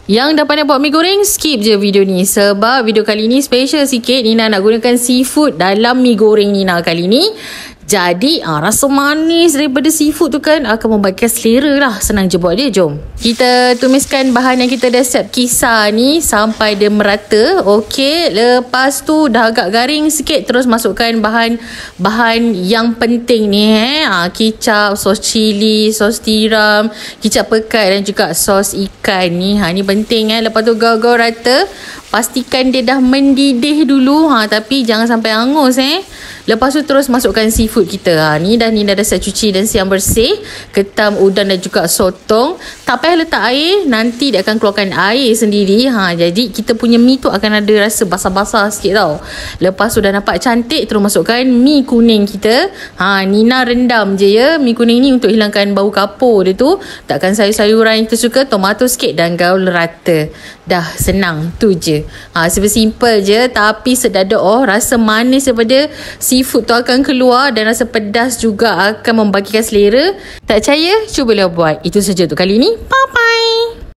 Yang dah pandai buat mi goreng, skip je video ni. Sebab video kali ni special sikit. Nina nak gunakan seafood dalam mi goreng Nina kali ni. Jadi rasa manis daripada seafood tu kan akan membaikkan selera lah. Senang je buat dia, jom. Kita tumiskan bahan yang kita dah siap kisar ni sampai dia merata. Okey, lepas tu dah agak garing sikit, terus masukkan bahan yang penting ni. Kicap, sos cili, sos tiram, kicap pekat dan juga sos ikan ni. Ni penting. Lepas tu gaul-gaul rata. Pastikan dia dah mendidih dulu. Tapi jangan sampai hangus. Lepas tu terus masukkan seafood kita. Ni dah siap cuci dan siap bersih. Ketam, udang dan juga sotong. Tak payah letak air, nanti dia akan keluarkan air sendiri. Jadi kita punya mi tu akan ada rasa basah-basah sikit tau. Lepas tu dah nampak cantik, terus masukkan mi kuning kita. Nina rendam je ya mi kuning ni untuk hilangkan bau kapur dia tu. Takkan sayur-sayuran yang kita suka, tomato sikit dan gaul rata. Dah senang tu je. Simple je tapi sedada rasa manis daripada seafood tu akan keluar dan rasa pedas juga akan membagikan selera. Tak percaya? Cubalah buat. Itu saja untuk kali ni. Bye-bye.